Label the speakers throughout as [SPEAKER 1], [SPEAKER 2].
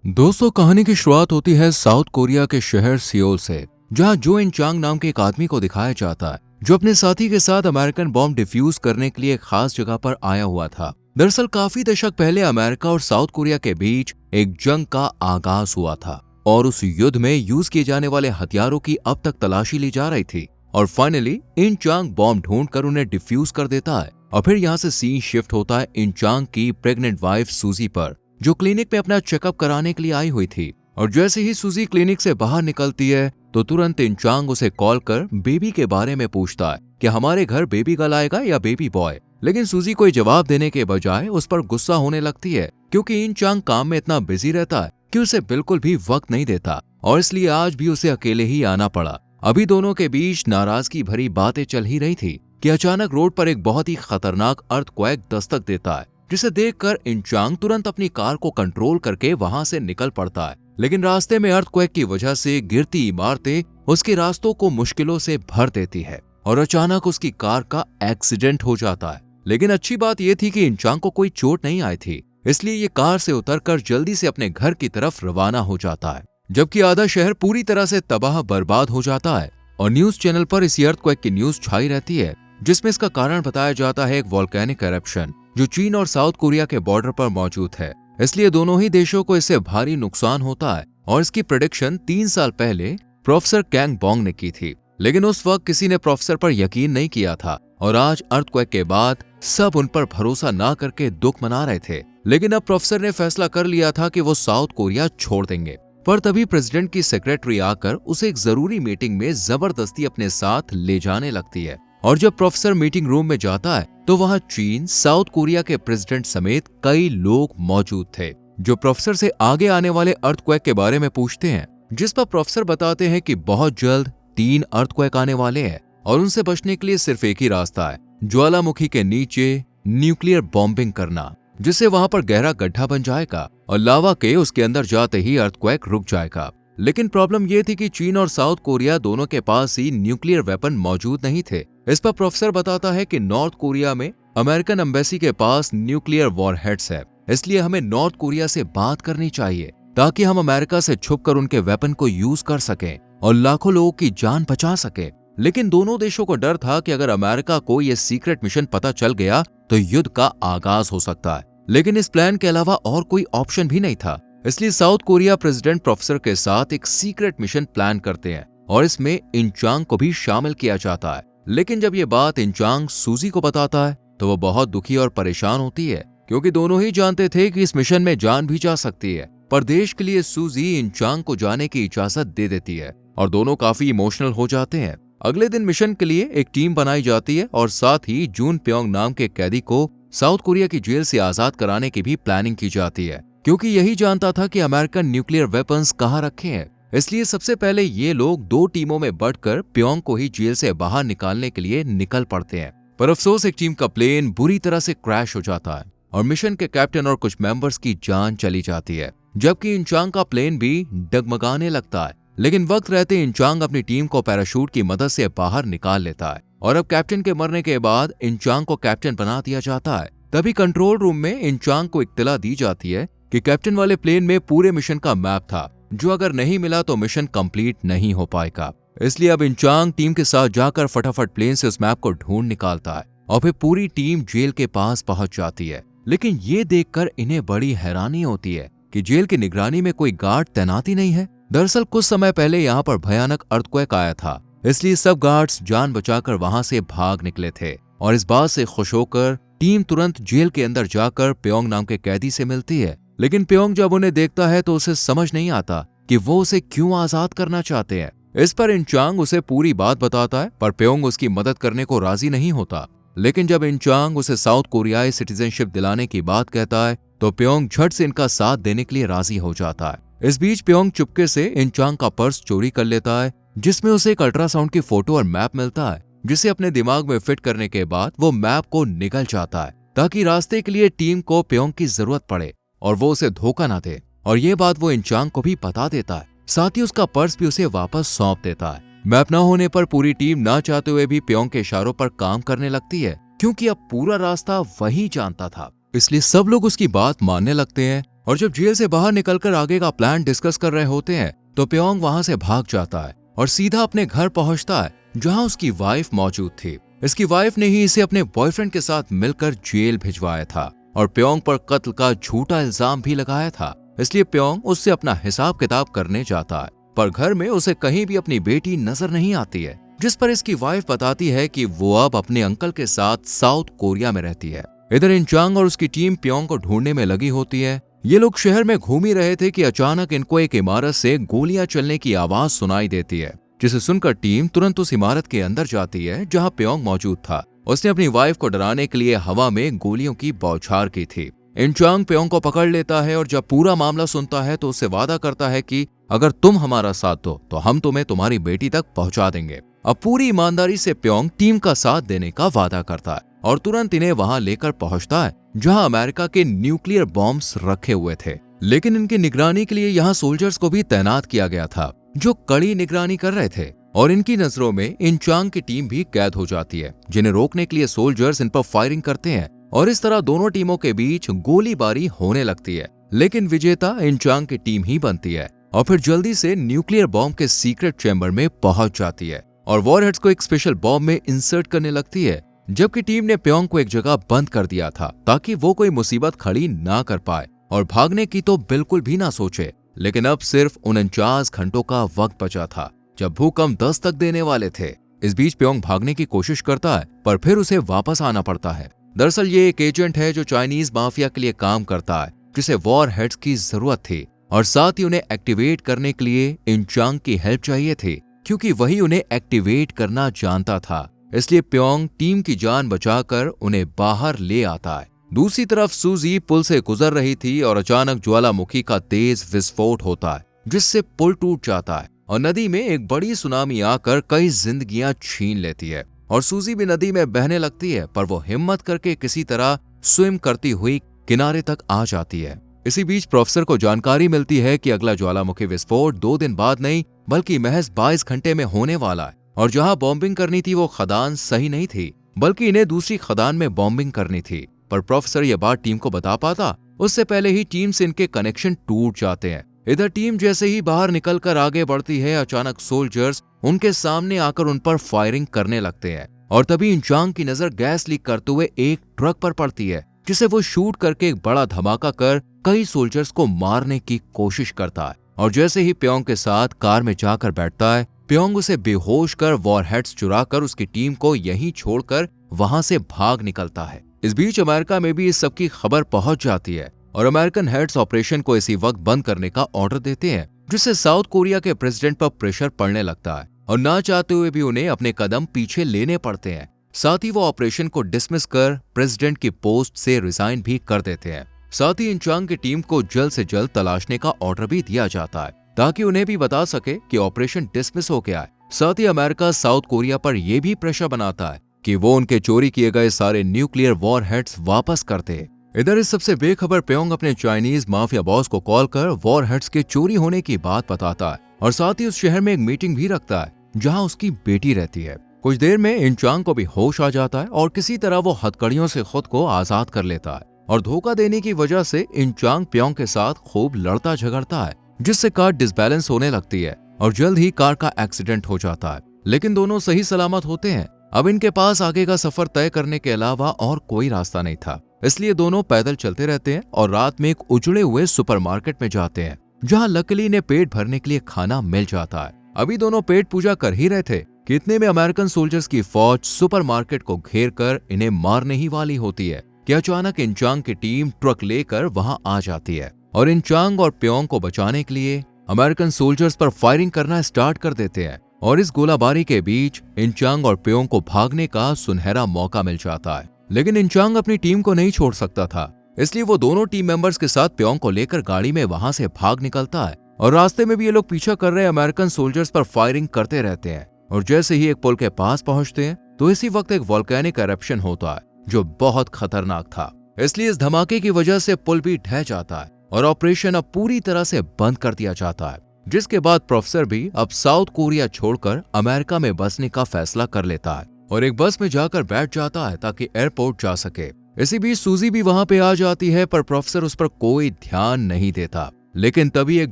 [SPEAKER 1] दोस्तों, कहानी की शुरुआत होती है साउथ कोरिया के शहर सियोल से, जहां जो इन चांग नाम के एक आदमी को दिखाया जाता है जो अपने साथी के साथ अमेरिकन बॉम्ब डिफ्यूज करने के लिए एक खास जगह पर आया हुआ था। दरअसल काफी दशक पहले अमेरिका और साउथ कोरिया के बीच एक जंग का आगाज हुआ था और उस युद्ध में यूज किए जाने वाले हथियारों की अब तक तलाशी ली जा रही थी। और फाइनली इन चांग बॉम्ब ढूंढकर उन्हें डिफ्यूज कर देता है और फिर यहाँ से सीन शिफ्ट होता है इन चांग की प्रेग्नेंट वाइफ सूजी पर, जो क्लिनिक में अपना चेकअप कराने के लिए आई हुई थी। और जैसे ही सूजी क्लिनिक से बाहर निकलती है तो तुरंत इंचांग उसे कॉल कर बेबी के बारे में पूछता है कि हमारे घर बेबी गर्ल आएगा या बेबी बॉय। लेकिन सूजी कोई जवाब देने के बजाय उस पर गुस्सा होने लगती है, क्योंकि इंचांग काम में इतना बिजी रहता है कि उसे बिल्कुल भी वक्त नहीं देता और इसलिए आज भी उसे अकेले ही आना पड़ा। अभी दोनों के बीच नाराजगी भरी बातें चल ही रही थी कि अचानक रोड पर एक बहुत ही खतरनाक अर्थक्वेक दस्तक देता है, जिसे देखकर इंचांग तुरंत अपनी कार को कंट्रोल करके वहां से निकल पड़ता है। लेकिन रास्ते में अर्थक्वेक की वजह से गिरती इमारतें उसके रास्तों को मुश्किलों से भर देती है और अचानक उसकी कार का एक्सीडेंट हो जाता है। लेकिन अच्छी बात यह थी कि इंचांग को कोई चोट नहीं आई थी, इसलिए ये कार से उतरकर जल्दी से अपने घर की तरफ रवाना हो जाता है, जबकि आधा शहर पूरी तरह से तबाह बर्बाद हो जाता है। और न्यूज चैनल पर इस अर्थक्वेक की न्यूज छाई रहती है, जिसमें इसका कारण बताया जाता है एक वोल्केनिक एरप्शन जो चीन और साउथ कोरिया के बॉर्डर पर मौजूद है। इसलिए दोनों ही देशों को इससे भारी नुकसान होता है और इसकी प्रेडिक्शन 3 साल पहले प्रोफेसर कैंग बोंग ने की थी। लेकिन उस वक्त किसी ने प्रोफेसर पर यकीन नहीं किया था और आज अर्थक्वेक के बाद सब उन पर भरोसा ना करके दुख मना रहे थे। लेकिन अब प्रोफेसर ने फैसला कर लिया था कि वो साउथ कोरिया छोड़ देंगे। पर तभी प्रेसिडेंट की सेक्रेटरी आकर उसे एक जरूरी मीटिंग में जबरदस्ती अपने साथ ले जाने लगती है। और जब प्रोफेसर मीटिंग रूम में जाता है तो वहां चीन, साउथ कोरिया के प्रेसिडेंट समेत कई लोग मौजूद थे, जो प्रोफेसर से आगे आने वाले अर्थक्वेक के बारे में पूछते हैं, जिस पर प्रोफेसर बताते हैं कि बहुत जल्द 3 अर्थक्वेक आने वाले हैं और उनसे बचने के लिए सिर्फ एक ही रास्ता है, ज्वालामुखी के नीचे न्यूक्लियर बॉम्बिंग करना, जिससे वहां पर गहरा गड्ढा बन जाएगा और लावा के उसके अंदर जाते ही अर्थक्वेक रुक जाएगा। लेकिन प्रॉब्लम यह थी कि चीन और साउथ कोरिया दोनों के पास ही न्यूक्लियर वेपन मौजूद नहीं थे। इस पर प्रोफेसर बताता है कि नॉर्थ कोरिया में अमेरिकन एम्बेसी के पास न्यूक्लियर वॉरहेड्स है, इसलिए हमें नॉर्थ कोरिया से बात करनी चाहिए ताकि हम अमेरिका से छुपकर उनके वेपन को यूज कर सकें और लाखों लोगों की जान बचा सकें। लेकिन दोनों देशों को डर था कि अगर अमेरिका को यह सीक्रेट मिशन पता चल गया तो युद्ध का आगाज हो सकता है। लेकिन इस प्लान के अलावा और कोई ऑप्शन भी नहीं था, इसलिए साउथ कोरिया प्रेसिडेंट प्रोफेसर के साथ एक सीक्रेट मिशन प्लान करते हैं और इसमें इंचांग को भी शामिल किया जाता है। लेकिन जब ये बात इंचांग सूजी को बताता है तो वो बहुत दुखी और परेशान होती है, क्योंकि दोनों ही जानते थे कि इस मिशन में जान भी जा सकती है। पर देश के लिए सूजी इंचांग को जाने की इजाजत दे देती है और दोनों काफी इमोशनल हो जाते हैं। अगले दिन मिशन के लिए एक टीम बनाई जाती है और साथ ही जून प्योंग नाम के कैदी को साउथ कोरिया की जेल से आजाद कराने की भी प्लानिंग की जाती है, क्योंकि यही जानता था कि अमेरिकन न्यूक्लियर वेपन्स कहाँ रखे हैं। इसलिए सबसे पहले ये लोग 2 टीमों में बढ़कर प्योंग को ही जेल से बाहर निकालने के लिए निकल पड़ते हैं। पर अफसोस एक टीम का प्लेन बुरी तरह से क्रैश हो जाता है और मिशन के कैप्टन और कुछ मेंबर्स की जान चली जाती है, जबकि इंचांग का प्लेन भी डगमगाने लगता है। लेकिन वक्त रहते इंचांग अपनी टीम को पैराशूट की मदद से बाहर निकाल लेता है और अब कैप्टन के मरने के बाद इंचांग को कैप्टन बना दिया जाता है। तभी कंट्रोल रूम में इंचांग को इत्तला दी जाती है कि कैप्टन वाले प्लेन में पूरे मिशन का मैप था, जो अगर नहीं मिला तो मिशन कंप्लीट नहीं हो पाएगा। इसलिए अब इंचांग टीम के साथ जाकर फटाफट प्लेन से उस मैप को ढूंढ निकालता है और फिर पूरी टीम जेल के पास पहुंच जाती है। लेकिन ये देखकर इन्हें बड़ी हैरानी होती है कि जेल की निगरानी में कोई गार्ड तैनात ही नहीं है। दरअसल कुछ समय पहले यहाँ पर भयानक अर्थक्वेक आया था, इसलिए सब गार्ड्स जान बचाकर वहां से भाग निकले थे। और इस बात से खुश होकर टीम तुरंत जेल के अंदर जाकर प्योंग नाम के कैदी से मिलती है। लेकिन प्योंग जब उन्हें देखता है तो उसे समझ नहीं आता कि वो उसे क्यों आजाद करना चाहते हैं। इस पर इंचांग उसे पूरी बात बताता है, पर प्योंग उसकी मदद करने को राजी नहीं होता। लेकिन जब इंचांग उसे साउथ कोरियाई सिटीजनशिप दिलाने की बात कहता है तो प्योंग झट से इनका साथ देने के लिए राजी हो जाता है। इस बीच प्योंग चुपके से इंचांग का पर्स चोरी कर लेता है, जिसमें उसे एक अल्ट्रासाउंड की फोटो और मैप मिलता है, जिसे अपने दिमाग में फिट करने के बाद वो मैप को निगल जाता है ताकि रास्ते के लिए टीम को प्योंग की जरूरत पड़े और वो उसे धोखा ना दे। और ये बात वो इंचांग को भी बता देता है, साथ ही उसका पर्स भी उसे वापस सौंप देता है। मैप न होने पर पूरी टीम ना चाहते हुए भी प्योंग के इशारों पर काम करने लगती है, क्योंकि अब पूरा रास्ता वही जानता था। इसलिए सब लोग उसकी बात मानने लगते हैं और जब जेल से बाहर निकलकर आगे का प्लान डिस्कस कर रहे होते हैं तो प्योंग वहां से भाग जाता है और सीधा अपने घर पहुंचता है जहां उसकी वाइफ मौजूद थी। इसकी वाइफ ने ही इसे अपने बॉयफ्रेंड के साथ मिलकर जेल भिजवाया था और प्योंग पर कत्ल का झूठा इल्जाम भी लगाया था। इसलिए प्योंग उससे अपना हिसाब किताब करने जाता है, पर घर में उसे कहीं भी अपनी बेटी नजर नहीं आती है, जिस पर इसकी वाइफ बताती है कि वो अब अपने अंकल के साथ साउथ कोरिया में रहती है। इधर इन चांग और उसकी टीम प्योंग को ढूंढने में लगी होती है। ये लोग शहर में घूम ही रहे थे कि अचानक इनको एक इमारत से गोलियां चलने की आवाज सुनाई देती है, जिसे सुनकर टीम तुरंत उस इमारत के अंदर जाती है जहां प्योंग मौजूद था। उसने अपनी वाइफ को डराने के लिए हवा में गोलियों की बौछार की थी। इन चांग प्योंग को पकड़ लेता है और जब पूरा मामला सुनता है तो उससे वादा करता है कि अगर तुम हमारा साथ दो तो हम तुम्हें तुम्हारी बेटी तक पहुंचा देंगे। अब पूरी ईमानदारी से प्योंग टीम का साथ देने का वादा करता है और तुरंत इन्हें वहां लेकर पहुंचता है जहां अमेरिका के न्यूक्लियर बॉम्ब्स रखे हुए थे। लेकिन इनकी निगरानी के लिए यहाँ सोल्जर्स को भी तैनात किया गया था जो कड़ी निगरानी कर रहे थे और इनकी नजरों में इन चांग की टीम भी कैद हो जाती है, जिन्हें रोकने के लिए सोल्जर्स इन पर फायरिंग करते हैं और इस तरह दोनों टीमों के बीच गोलीबारी होने लगती है। लेकिन विजेता इन चांग की टीम ही बनती है और फिर जल्दी से न्यूक्लियर बॉम्ब के सीक्रेट चैम्बर में पहुंच जाती है और वॉरहेड्स को एक स्पेशल बॉम्ब में इंसर्ट करने लगती है, जबकि टीम ने प्योंग को एक जगह बंद कर दिया था ताकि वो कोई मुसीबत खड़ी ना कर पाए और भागने की तो बिल्कुल भी ना सोचे। लेकिन अब सिर्फ 49 घंटों का वक्त बचा था जब भूकंप दस्तक देने वाले थे। इस बीच प्योंग भागने की कोशिश करता है पर फिर उसे वापस आना पड़ता है। दरअसल ये एक एजेंट है जो चाइनीज माफिया के लिए काम करता है, जिसे वॉर हेड्स की जरूरत थी और साथ ही उन्हें एक्टिवेट करने के लिए इन चांग की हेल्प चाहिए थी, क्योंकि वही उन्हें एक्टिवेट करना जानता था। इसलिए प्योंग टीम की जान बचाकर उन्हें बाहर ले आता है। दूसरी तरफ सूजी पुल से गुजर रही थी और अचानक ज्वालामुखी का तेज विस्फोट होता है, जिससे पुल टूट जाता है और नदी में एक बड़ी सुनामी आकर कई जिंदगियां छीन लेती है और सूजी भी नदी में बहने लगती है, पर वो हिम्मत करके किसी तरह स्विम करती हुई किनारे तक आ जाती है। इसी बीच प्रोफेसर को जानकारी मिलती है कि अगला ज्वालामुखी विस्फोट 2 दिन बाद नहीं बल्कि महज 22 घंटे में होने वाला है और जहां बॉम्बिंग करनी थी वो खदान सही नहीं थी, बल्कि इन्हें दूसरी खदान में बॉम्बिंग करनी थी। पर प्रोफेसर यह बात टीम को बता पाता उससे पहले ही टीम से इनके कनेक्शन टूट जाते हैं। इधर टीम जैसे ही बाहर निकलकर आगे बढ़ती है, अचानक सोल्जर्स उनके सामने आकर उन पर फायरिंग करने लगते हैं और तभी इन चांग की नजर गैस लीक करते हुए एक ट्रक पर पड़ती है, जिसे वो शूट करके एक बड़ा धमाका कर कई सोल्जर्स को मारने की कोशिश करता है। और जैसे ही प्योंग के साथ कार में जाकर बैठता है, प्योंग उसे बेहोश कर वॉरहेड्स चुराकर उसकी टीम को यहीं छोड़कर वहां से भाग निकलता है। इस बीच अमेरिका में भी इस सब की खबर पहुंच जाती है और अमेरिकन हेड्स ऑपरेशन को इसी वक्त बंद करने का ऑर्डर देते हैं, जिससे साउथ कोरिया के प्रेसिडेंट पर प्रेशर पड़ने लगता है और ना चाहते हुए भी उन्हें अपने कदम पीछे लेने पड़ते हैं। साथ ही वो ऑपरेशन को डिसमिस कर प्रेसिडेंट की पोस्ट से रिजाइन भी कर देते हैं। साथ ही इन चांग की टीम को जल्द से जल्द तलाशने का ऑर्डर भी दिया जाता है ताकि उन्हें भी बता सके कि ऑपरेशन डिसमिस हो गया है। साथ ही अमेरिका साउथ कोरिया पर यह भी प्रेशर बनाता है कि वो उनके चोरी किए गए सारे न्यूक्लियर वॉर हेड्स वापस करते। इधर इस सबसे बेखबर प्योंग अपने चाइनीज माफिया बॉस को कॉल कर वॉर हेड्स के चोरी होने की बात बताता है और साथ ही उस शहर में एक मीटिंग भी रखता है जहां उसकी बेटी रहती है। कुछ देर में इन चांग को भी होश आ जाता है और किसी तरह वो हथकड़ियों से खुद को आजाद कर लेता है और धोखा देने की वजह से इन चांग प्योंग के साथ खूब लड़ता झगड़ता है, जिससे कार डिसबैलेंस होने लगती है और जल्द ही कार का एक्सीडेंट हो जाता है। लेकिन दोनों सही सलामत होते हैं। अब इनके पास आगे का सफर तय करने के अलावा और कोई रास्ता नहीं था, इसलिए दोनों पैदल चलते रहते हैं और रात में एक उजड़े हुए सुपरमार्केट में जाते हैं जहां लकीली इन्हें पेट भरने के लिए खाना मिल जाता है। अभी दोनों पेट पूजा कर ही रहे थे कि इतने में अमेरिकन सोल्जर्स की फौज सुपरमार्केट को घेर कर इन्हें मारने ही वाली होती है कि अचानक इन चांग की टीम ट्रक लेकर वहां आ जाती है और इन चांग और प्योंग को बचाने के लिए अमेरिकन सोल्जर्स पर फायरिंग करना स्टार्ट कर देते हैं और इस गोलाबारी के बीच इन चांग और प्योंग को भागने का सुनहरा मौका मिल जाता है। लेकिन इन चांग अपनी टीम को नहीं छोड़ सकता था, इसलिए वो दोनों टीम मेंबर्स के साथ प्योंग को लेकर गाड़ी में वहां से भाग निकलता है और रास्ते में भी ये लोग पीछा कर रहे अमेरिकन सोल्जर्स पर फायरिंग करते रहते हैं। और जैसे ही एक पुल के पास पहुंचते हैं तो इसी वक्त एक वोल्केनिक एरप्शन होता है जो बहुत खतरनाक था, इसलिए इस धमाके की वजह से पुल भी ढह जाता है और ऑपरेशन अब पूरी तरह से बंद कर दिया जाता है। जिसके बाद प्रोफेसर भी अब साउथ कोरिया छोड़कर अमेरिका में बसने का फैसला कर लेता है और एक बस में जाकर बैठ जाता है ताकि एयरपोर्ट जा सके। इसी बीच सूजी भी वहां पे आ जाती है, पर प्रोफेसर उस पर कोई ध्यान नहीं देता। लेकिन तभी एक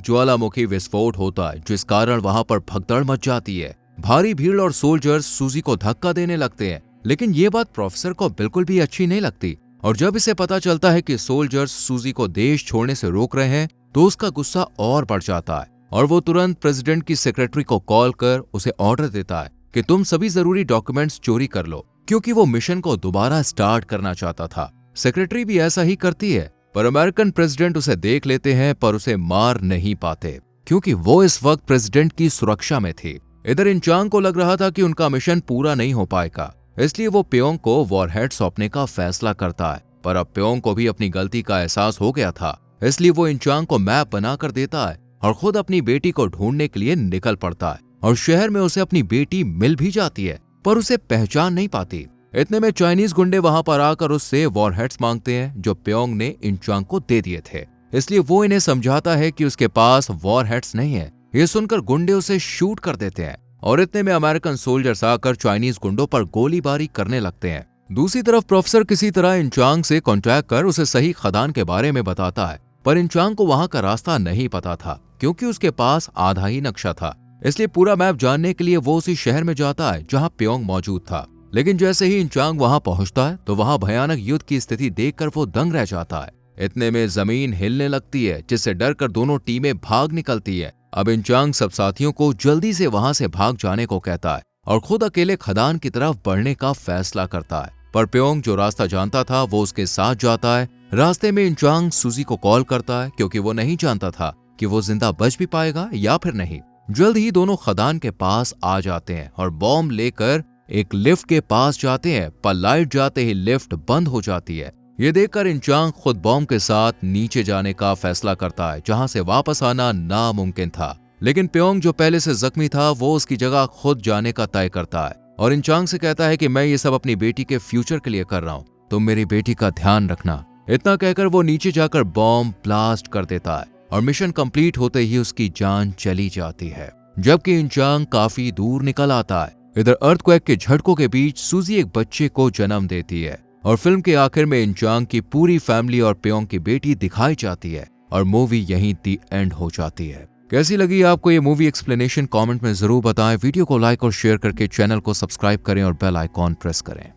[SPEAKER 1] ज्वालामुखी विस्फोट होता है, जिस कारण वहां पर भगदड़ मच जाती है। भारी भीड़ और सोल्जर्स सूजी को धक्का देने लगते हैं, लेकिन ये बात प्रोफेसर को बिल्कुल भी अच्छी नहीं लगती। और जब इसे पता चलता है कि सोल्जर्स सूजी को देश छोड़ने से रोक रहे हैं, तो उसका गुस्सा और बढ़ जाता है और वो तुरंत प्रेसिडेंट की सेक्रेटरी को कॉल कर उसे ऑर्डर देता है कि तुम सभी जरूरी डॉक्यूमेंट्स चोरी कर लो, क्योंकि वो मिशन को दोबारा स्टार्ट करना चाहता था। सेक्रेटरी भी ऐसा ही करती है, पर अमेरिकन प्रेसिडेंट उसे देख लेते हैं, पर उसे मार नहीं पाते, क्योंकि वो इस वक्त प्रेसिडेंट की सुरक्षा में थी। इधर इंचांग को लग रहा था कि उनका मिशन पूरा नहीं हो पाएगा, इसलिए वो प्योंग को वॉरहेड सौंपने का फैसला करता है। पर अब प्योंग को भी अपनी गलती का एहसास हो गया था, इसलिए वो इंचांग को मैप बनाकर देता है और खुद अपनी बेटी को ढूंढने के लिए निकल पड़ता है। और शहर में उसे अपनी बेटी मिल भी जाती है, पर उसे पहचान नहीं पाती। इतने में चाइनीज गुंडे वहां पर आकर उससे वॉरहेड्स मांगते हैं, जो प्योंग ने इंचांग को दे दिए थे। इसलिए वो इन्हें समझाता है कि उसके पास वॉरहेड्स नहीं है। ये सुनकर गुंडे उसे शूट कर देते हैं और इतने में अमेरिकन सोल्जर्स आकर चाइनीज गुंडों पर गोलीबारी करने लगते हैं। दूसरी तरफ प्रोफेसर किसी तरह इंचांग से कांटेक्ट कर उसे सही खदान के बारे में बताता है, पर इंचांग को वहां का रास्ता नहीं पता था, क्योंकि उसके पास आधा ही नक्शा था। इसलिए पूरा मैप जानने के लिए वो उसी शहर में जाता है जहां प्योंग मौजूद था। लेकिन जैसे ही इंचांग वहां पहुंचता है, तो वहां भयानक युद्ध की स्थिति देखकर वो दंग रह जाता है। इतने में जमीन हिलने लगती है, जिससे डरकर दोनों टीमें भाग निकलती है। अब इंचांग सब साथियों को जल्दी से वहां से भाग जाने को कहता है और खुद अकेले खदान की तरफ बढ़ने का फैसला करता है। पर प्योंग जो रास्ता जानता था, वो उसके साथ जाता है। रास्ते में इंचांग सूजी को कॉल करता है, क्योंकि वो नहीं जानता था कि वो जिंदा बच भी पाएगा या फिर नहीं। जल्द ही दोनों खदान के पास आ जाते हैं और बॉम्ब लेकर एक लिफ्ट के पास जाते हैं, पर लाइट जाते ही लिफ्ट बंद हो जाती है। ये देखकर इंचांग खुद बॉम्ब के साथ नीचे जाने का फैसला करता है, जहां से वापस आना नामुमकिन था। लेकिन प्योंग जो पहले से जख्मी था, वो उसकी जगह खुद जाने का तय करता है और इंचांग से कहता है कि मैं ये सब अपनी बेटी के फ्यूचर के लिए कर रहा हूँ, तुम मेरी बेटी का ध्यान रखना। इतना कहकर वो नीचे जाकर बॉम्ब ब्लास्ट कर देता है और मिशन कंप्लीट होते ही उसकी जान चली जाती है, जबकि इंचांग काफी दूर निकल आता है। इधर अर्थक्वेक के झटकों के बीच सूजी एक बच्चे को जन्म देती है और फिल्म के आखिर में इंचांग की पूरी फैमिली और प्योंग की बेटी दिखाई जाती है और मूवी यहीं दी एंड हो जाती है। कैसी लगी आपको ये मूवी एक्सप्लेनेशन? कमेंट में जरूर बताएं। वीडियो को लाइक और शेयर करके चैनल को सब्सक्राइब करें और बेल आइकॉन प्रेस करें।